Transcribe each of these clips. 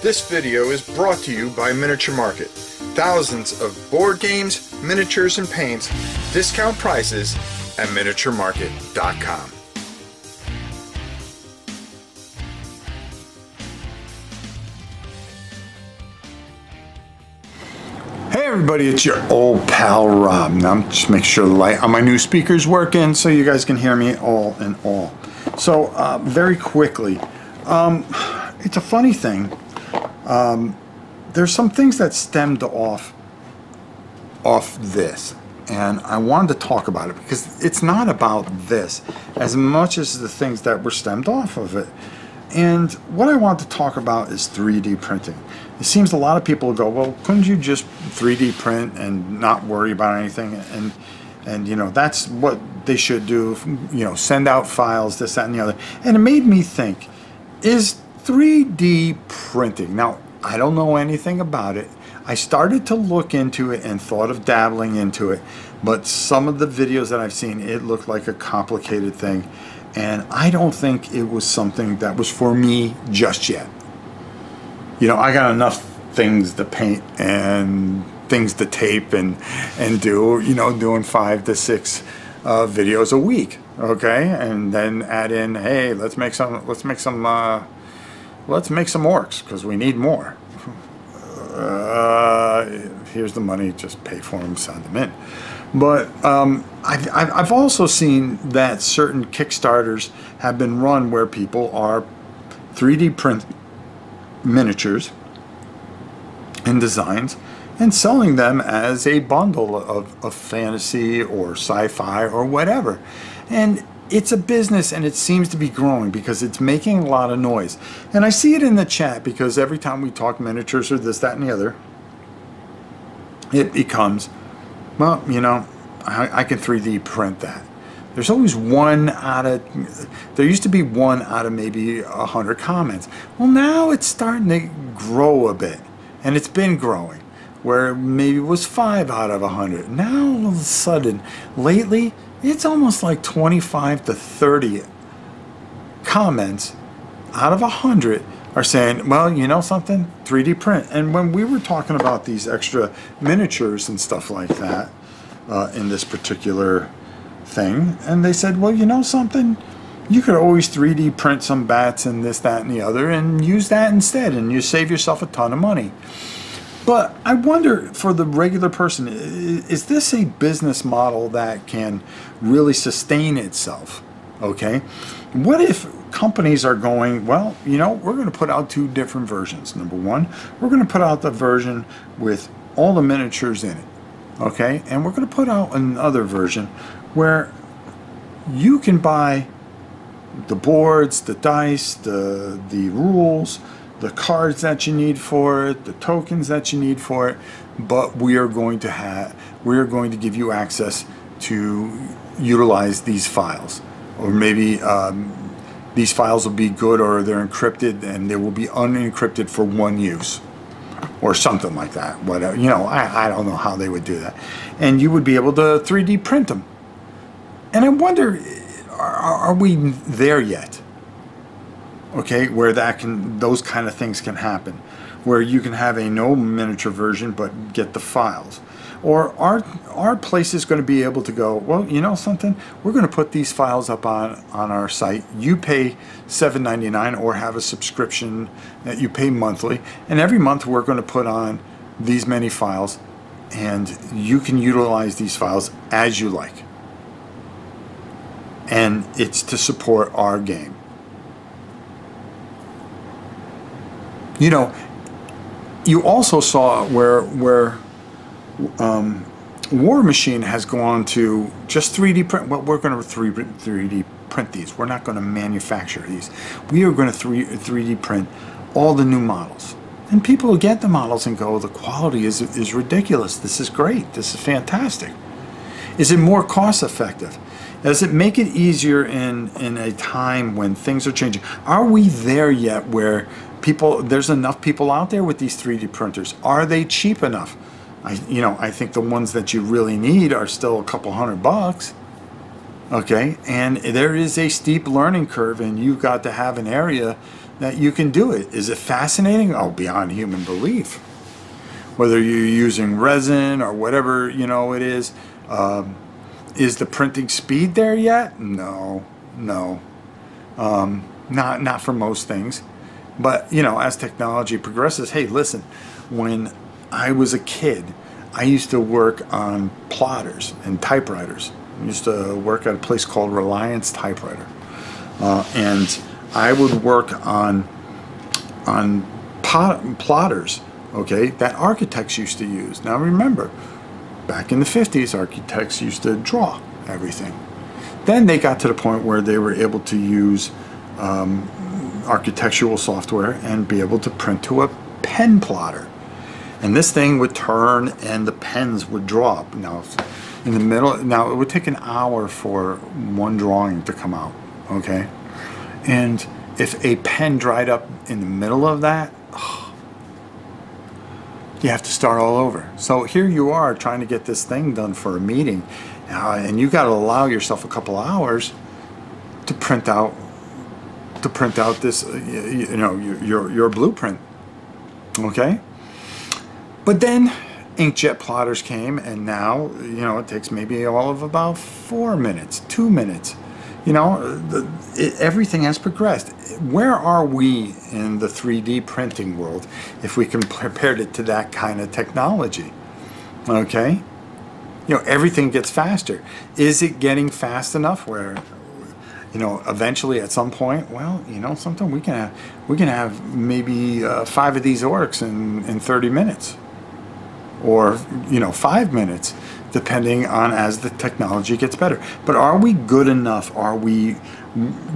This video is brought to you by Miniature Market. Thousands of board games, miniatures, and paints, discount prices at miniaturemarket.com. Hey everybody, it's your old pal Rob. Now I'm just making sure the light on my new speaker's working so you guys can hear me all in all. So very quickly, it's a funny thing. There's some things that stemmed off this, and I wanted to talk about it because it's not about this as much as the things that were stemmed off of it. And what I want to talk about is 3D printing. It seems a lot of people go, well, couldn't you just 3D print and not worry about anything? And you know, that's what they should do, you know, send out files, this, that, and the other. And it made me think, is 3D printing, now I don't know anything about it. I started to look into it and thought of dabbling into it, but some of the videos that I've seen, it looked like a complicated thing. And I don't think it was something that was for me just yet. You know, I got enough things to paint and things to tape and do, you know, doing 5 to 6 videos a week, okay? And then add in, hey, let's make some orcs because we need more. Here's the money, just pay for them, send them in. But I've also seen that certain Kickstarters have been run where people are 3D print miniatures and designs and selling them as a bundle of fantasy or sci-fi or whatever. And it's a business, and it seems to be growing because it's making a lot of noise. And I see it in the chat because every time we talk miniatures or this, that, and the other, it becomes, well, you know, I can 3D print that. There's always there used to be one out of maybe 100 comments. Well, now it's starting to grow a bit, and it's been growing, where maybe it was 5 out of 100. Now, all of a sudden, lately, it's almost like 25 to 30 comments out of 100 are saying, well, you know something, 3D print. And when we were talking about these extra miniatures and stuff like that in this particular thing, and they said, well, you know something, you could always 3D print some bats and this, that, and the other and use that instead, and you save yourself a ton of money. But I wonder, for the regular person, is this a business model that can really sustain itself? Okay, what if companies are going, well, you know, we're going to put out 2 different versions. Number one, we're going to put out the version with all the miniatures in it, okay, and we're going to put out another version where you can buy the boards, the dice, the rules, the cards that you need for it, the tokens that you need for it, but we are going to give you access to utilize these files. Or maybe these files will be good, or they're encrypted and they will be unencrypted for one use, or something like that. Whatever, you know, I don't know how they would do that. And you would be able to 3D print them. And I wonder, are we there yet? Okay, where those kind of things can happen, where you can have a no miniature version but get the files. Or are places going to be able to go, well, you know something, we're going to put these files up on our site. You pay $7.99 or have a subscription that you pay monthly, and every month we're going to put on these many files, and you can utilize these files as you like. And it's to support our game. You know, you also saw where War Machine has gone to just 3D print. Well, we're going to 3D print these. We're not going to manufacture these. We are going to 3D print all the new models. And people get the models and go, the quality is ridiculous. This is great. This is fantastic. Is it more cost effective? Does it make it easier in a time when things are changing? Are we there yet where there's enough people out there with these 3D printers? Are they cheap enough? I think the ones that you really need are still a couple $100. Okay, and there is a steep learning curve, and you've got to have an area that you can do it. Is it fascinating? Oh, beyond human belief. Whether you're using resin or whatever, you know, it is the printing speed there yet? No, no, not for most things. But, you know, as technology progresses, hey, listen, when I was a kid, I used to work on plotters and typewriters. I used to work at a place called Reliance Typewriter. And I would work on plotters, okay, that architects used to use. Now remember, back in the 50s, architects used to draw everything. Then they got to the point where they were able to use architectural software and be able to print to a pen plotter. And this thing would turn and the pens would drop. Now, in the middle, now it would take an hour for one drawing to come out, okay? And if a pen dried up in the middle of that, you have to start all over. So here you are trying to get this thing done for a meeting, and you got to allow yourself a couple hours to print out this, you know, your blueprint, okay? But then inkjet plotters came, and now, you know, it takes maybe all of about 4 minutes, 2 minutes. You know, everything has progressed. Where are we in the 3D printing world if we compared it to that kind of technology? Okay? You know, everything gets faster. Is it getting fast enough where, you know, eventually at some point, well, you know, something we can have maybe 5 of these orcs in 30 minutes, or, you know, 5 minutes, depending on as the technology gets better. But are we good enough? Are we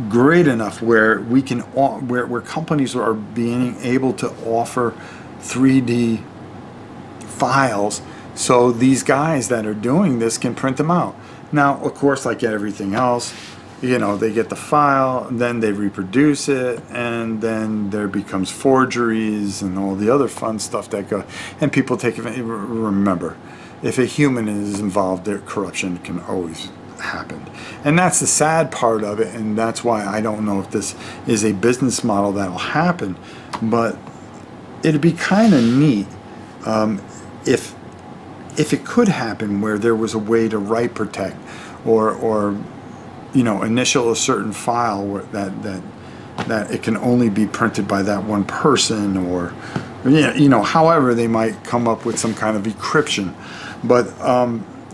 great enough where we can, where companies are being able to offer 3D files so these guys that are doing this can print them out? Now, of course, like everything else, you know, they get the file, then they reproduce it, and then there becomes forgeries and all the other fun stuff that go, and people take it. Remember, if a human is involved, there corruption can always happen, and that's the sad part of it. And that's why I don't know if this is a business model that'll happen, but it'd be kind of neat if it could happen, where there was a way to write protect or you know, initial a certain file where that it can only be printed by that one person, or you know, however they might come up with some kind of encryption. But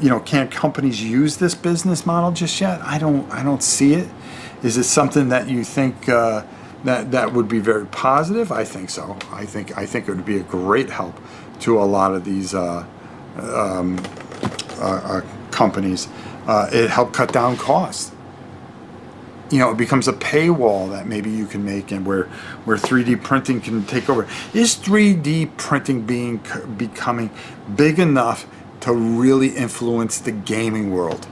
you know, can't companies use this business model just yet? I don't see it. Is it something that you think that would be very positive? I think so. I think it would be a great help to a lot of these companies. It helped cut down costs. You know, it becomes a paywall that maybe you can make, and where 3D printing can take over. Is 3D printing becoming big enough to really influence the gaming world?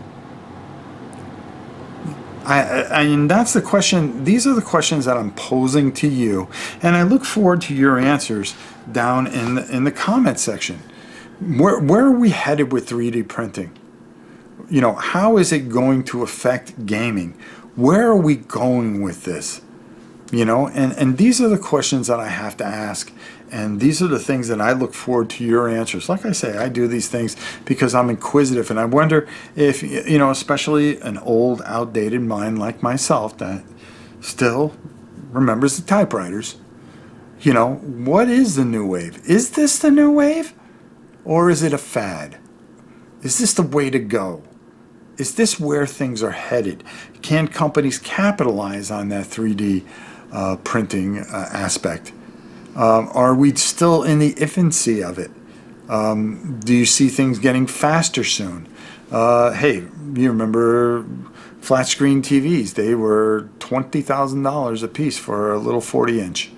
And that's the question. These are the questions that I'm posing to you, and I look forward to your answers down in the comment section. Where are we headed with 3D printing? You know, how is it going to affect gaming? Where are we going with this? You know, and these are the questions that I have to ask, and these are the things that I look forward to your answers. Like I say, I do these things because I'm inquisitive, and I wonder if, you know, especially an old, outdated mind like myself that still remembers the typewriters, you know, what is the new wave? Is this the new wave, or is it a fad? Is this the way to go? Is this where things are headed? Can companies capitalize on that 3D printing aspect? Are we still in the infancy of it? Do you see things getting faster soon? Hey, you remember flat screen TVs? They were $20,000 a piece for a little 40-inch.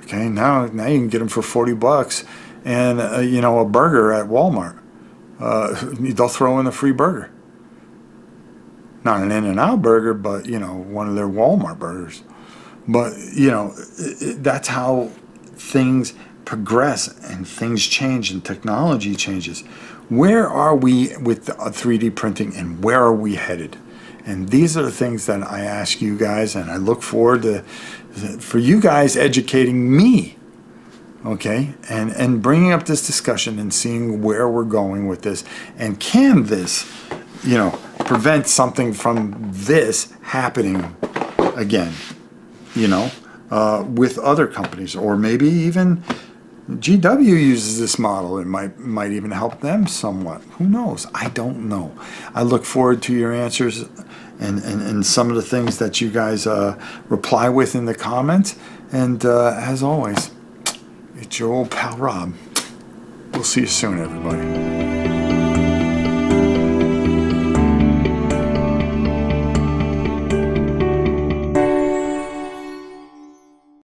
Okay, now you can get them for $40, and you know, a burger at Walmart. They'll throw in a free burger. Not an In-N-Out burger, but, you know, one of their Walmart burgers. But, you know, that's how things progress and things change and technology changes. Where are we with 3D printing, and where are we headed? And these are the things that I ask you guys, and I look forward to for you guys educating me, okay, and bringing up this discussion and seeing where we're going with this, and can this, you know, prevent something from this happening again, you know, with other companies, or maybe even GW uses this model. It might even help them somewhat. Who knows? I don't know. I look forward to your answers and some of the things that you guys reply with in the comments. And as always, it's your old pal Rob. We'll see you soon, everybody.